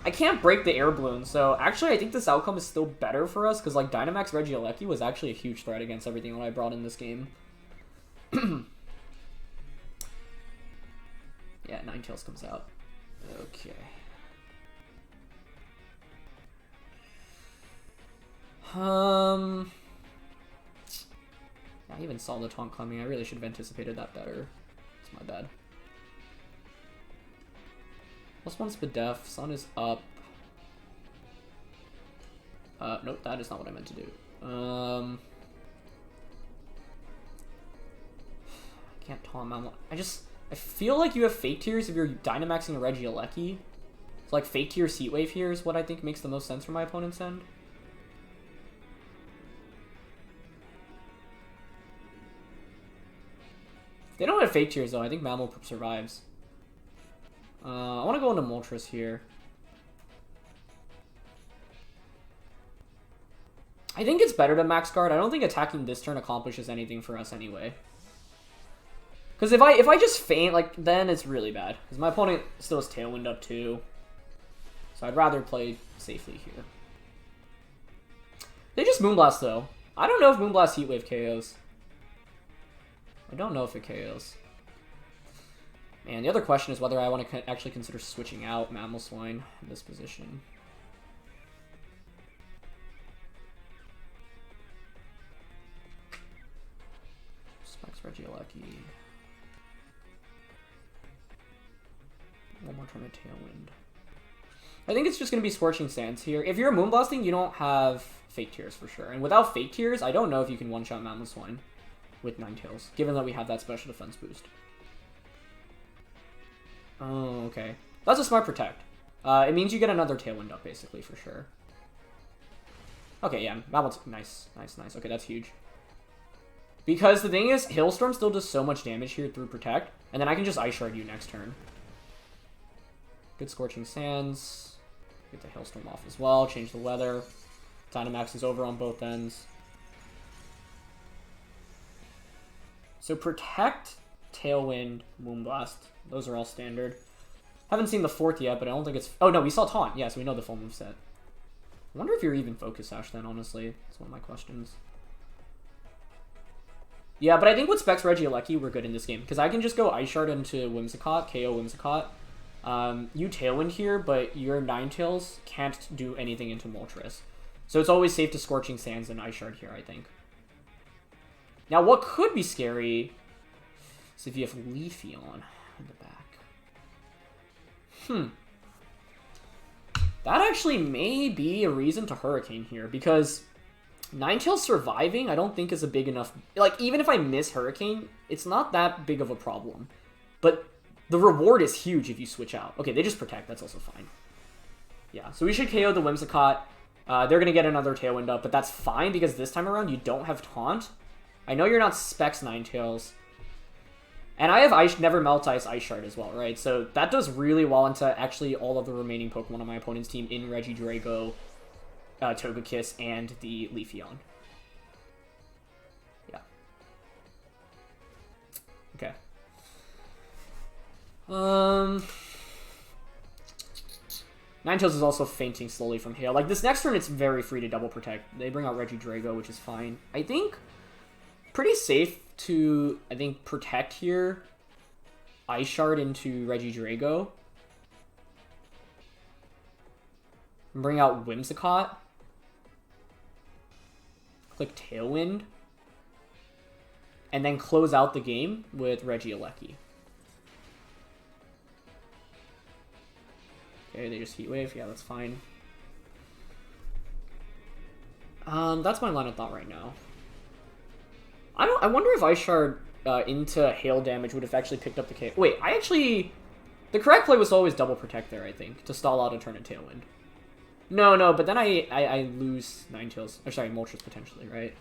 I can't break the Air Balloon, so actually I think this outcome is still better for us, because like Dynamax Regieleki was actually a huge threat against everything that I brought in this game. Yeah, Ninetales comes out. Okay. I even saw the taunt coming. I really should have anticipated that better. It's my bad. +1 Spadef. Sun is up. Nope, that is not what I meant to do. can't taunt Mammal. I feel like you have Fake Tears if you're Dynamaxing a Regieleki. So like Fake Tears Heat Wave here is what I think makes the most sense for my opponent's end. If they don't have Fake Tears though, I think Mammal survives. I want to go into Moltres here. I think it's better to max guard. I don't think attacking this turn accomplishes anything for us anyway. Because if I just feint, like, then it's really bad. Because my opponent still has Tailwind up too. So I'd rather play safely here. They just Moonblast though. I don't know if Moonblast Heat Wave KOs. I don't know if it KOs. And the other question is whether I want to actually consider switching out Mamoswine in this position. Specs Regieleki. One more turn of Tailwind. I think it's just going to be Scorching Sands here. If you're Moonblasting, you don't have Fake Tears for sure. And without Fake Tears, I don't know if you can one-shot Mamoswine with Ninetales, given that we have that special defense boost. Oh, okay. That's a smart protect. It means you get another Tailwind up, basically, for sure. Okay, yeah. Nice. Okay, that's huge. Because the thing is, Hailstorm still does so much damage here through protect, and then I can just Ice Shard you next turn. Good Scorching Sands. Get the Hailstorm off as well. Change the weather. Dynamax is over on both ends. So protect, Tailwind, Moonblast. Those are all standard. Haven't seen the fourth yet, but I don't think it's... Oh, no, we saw Taunt. Yeah, so we know the full moveset. I wonder if you're even Focus Sash then, honestly. That's one of my questions. Yeah, but I think with Specs Regieleki, we're good in this game. Because I can just go Ice Shard into Whimsicott, KO Whimsicott. You Tailwind here, but your Ninetales can't do anything into Moltres. So it's always safe to Scorching Sands and Ice Shard here, I think. Now, what could be scary is if you have Leafeon in the back. That actually may be a reason to Hurricane here, because Ninetales surviving, I don't think is a big enough... Like, even if I miss Hurricane, it's not that big of a problem. But the reward is huge if you switch out. Okay, they just protect. That's also fine. Yeah, so we should KO the Whimsicott. They're going to get another Tailwind up, but that's fine because this time around you don't have Taunt. I know you're not Specs Ninetales. And I have Never Melt Ice Shard as well, right? So that does really well into actually all of the remaining Pokemon on my opponent's team in Regidrago, Toekiss, and the Leafeon. Yeah. Okay. Ninetales is also fainting slowly from Hail. Like, this next turn, it's very free to double protect. They bring out Regidrago, which is fine. I think pretty safe to, I think, protect here. Ice Shard into Regidrago. Bring out Whimsicott. Click Tailwind. And then close out the game with Regieleki. Okay, they just Heat Wave. Yeah, that's fine. That's my line of thought right now. I wonder if Ice Shard into Hail damage would have actually picked up the K. Wait, the correct play was always double protect there, I think, to stall out a turn in Tailwind. No, but then I lose Ninetales, or sorry, Moltres potentially, right?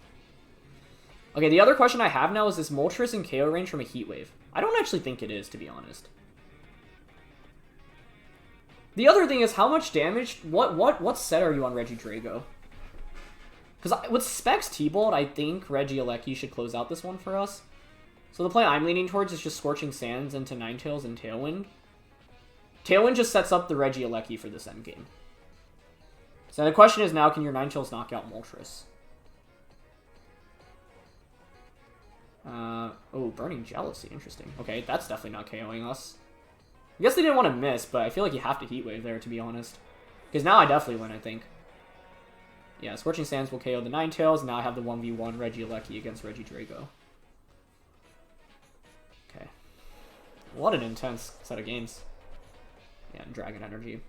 Okay, the other question I have now is this Moltres in KO range from a Heat Wave? I don't actually think it is, to be honest. The other thing is how much damage, what set are you on Regidrago? Because with Specs T-Bolt, I think Regieleki should close out this one for us. So the play I'm leaning towards is just Scorching Sands into Ninetales and Tailwind. Tailwind just sets up the Regieleki for this endgame. So the question is now, can your Ninetales knock out Moltres? Oh, Burning Jealousy. Interesting. Okay, that's definitely not KOing us. I guess they didn't want to miss, but I feel like you have to Heat Wave there, to be honest. Because now I definitely win, I think. Yeah, Scorching Sands will KO the Ninetales. Now I have the 1v1 Regieleki against Regidrago. Okay. What an intense set of games. Yeah, Dragon Energy.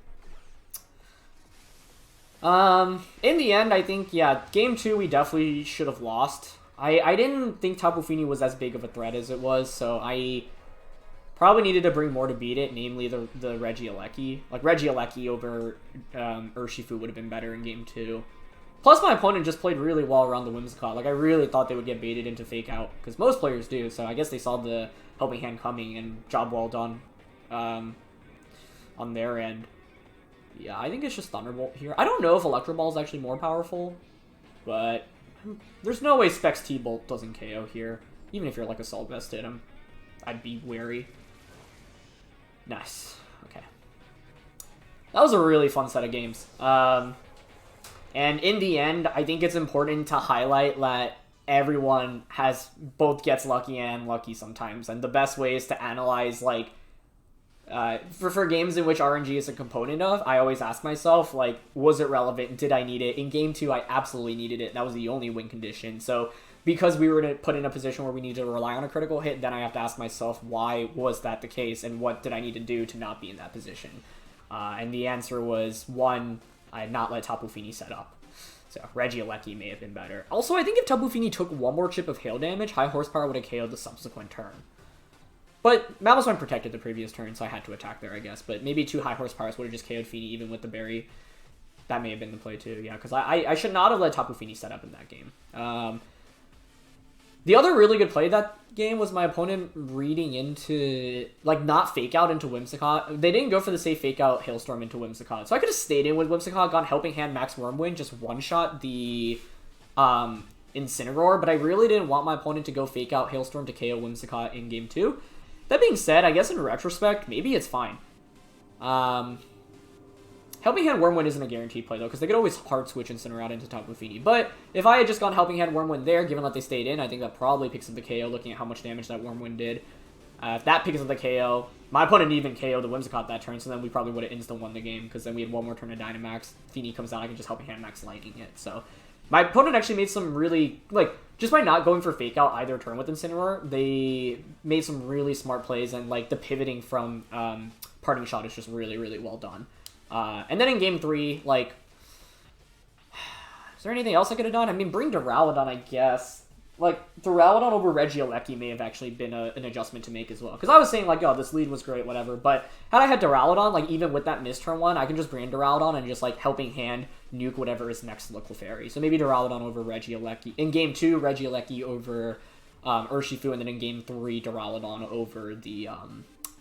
In the end, I think, yeah, game 2 we definitely should have lost. I didn't think Tapu Fini was as big of a threat as it was, so I probably needed to bring more to beat it, namely the Regieleki. Like, Regieleki over Urshifu would have been better in Game 2. Plus, my opponent just played really well around the Whimsicott. Like, I really thought they would get baited into Fake Out, because most players do, so I guess they saw the Helping Hand coming, and job well done on their end. Yeah, I think it's just Thunderbolt here. I don't know if Electro Ball is actually more powerful, but there's no way Specs T-Bolt doesn't KO here. Even if you're like Assault Vested, I'd be wary. Nice. Okay. That was a really fun set of games. And in the end, I think it's important to highlight that everyone gets lucky and unlucky sometimes. And the best way is to analyze, like, for games in which RNG is a component of, I always ask myself, like, was it relevant? Did I need it? In Game 2, I absolutely needed it. That was the only win condition. So because we were put in a position where we needed to rely on a critical hit, then I have to ask myself, why was that the case? And what did I need to do to not be in that position? And the answer was, 1, I had not let Tapu Fini set up. So Regieleki may have been better. Also, I think if Tapu Fini took one more chip of hail damage, High Horsepower would have KO'd the subsequent turn. But Mamoswine protected the previous turn, so I had to attack there, I guess. But maybe 2 High Horsepowers would have just KO'd Fini, even with the berry. That may have been the play, too. Yeah, because I should not have let Tapu Fini set up in that game. The other really good play that game was my opponent reading into, like, not Fake Out into Whimsicott. They didn't go for the safe Fake Out Hailstorm into Whimsicott. So I could have stayed in with Whimsicott, gone Helping Hand Max Wormwind, just one-shot the Incineroar. But I really didn't want my opponent to go Fake Out Hailstorm to KO Whimsicott in Game 2. That being said, I guess in retrospect, maybe it's fine. Helping Hand Wormwind isn't a guaranteed play, though, because they could always hard switch Incineroar into Tapu Fini. But if I had just gone Helping Hand Wormwind there, given that they stayed in, I think that probably picks up the KO, looking at how much damage that Wormwind did. If that picks up the KO, my opponent didn't even KO the Whimsicott that turn, so then we probably would have insta-won the game, because then we had one more turn of Dynamax. Fini comes down, I can just Helping Hand Max Lightning it. So my opponent actually made some really, like, just by not going for Fake Out either turn with Incineroar, they made some really smart plays, and, like, the pivoting from Parting Shot is just really, really well done. And then in Game 3, like, is there anything else I could have done? I mean, bring Duraludon, I guess. Like, Duraludon over Regieleki may have actually been an adjustment to make as well. Because I was saying, like, oh, this lead was great, whatever. But had I had Duraludon, like, even with that missed turn 1, I can just bring Duraludon and just, like, Helping Hand nuke whatever is next to the Clefairy. So maybe Duraludon over Regieleki. In Game 2, Regieleki over Urshifu, and then in Game 3, Duraludon over the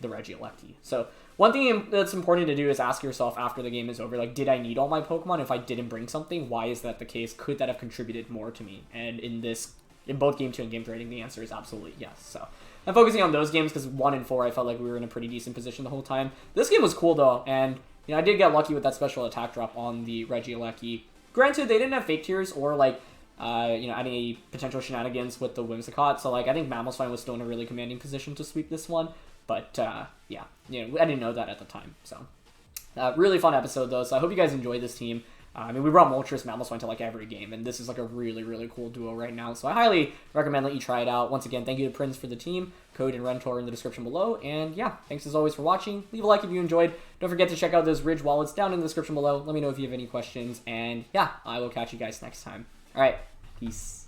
Regieleki. So one thing that's important to do is ask yourself after the game is over, like, did I need all my Pokemon? If I didn't bring something, why is that the case? Could that have contributed more to me? And in both Game 2 and Game 3, I think the answer is absolutely yes. So I'm focusing on those games because 1 and 4, I felt like we were in a pretty decent position the whole time. This game was cool, though, and you know, I did get lucky with that special attack drop on the Regieleki. Granted, they didn't have Fake Tears or, like, any potential shenanigans with the Whimsicott, so, like, I think Mamoswine was still in a really commanding position to sweep this one. But, yeah, you know, I didn't know that at the time. So, really fun episode, though. So I hope you guys enjoyed this team. I mean, we brought Moltres Mamoswine to, like, every game. And this is, like, a really, really cool duo right now. So I highly recommend that you try it out. Once again, thank you to Prinz for the team. Code and Rentor in the description below. And, yeah, thanks as always for watching. Leave a like if you enjoyed. Don't forget to check out those Ridge wallets down in the description below. Let me know if you have any questions. And, yeah, I will catch you guys next time. All right, peace.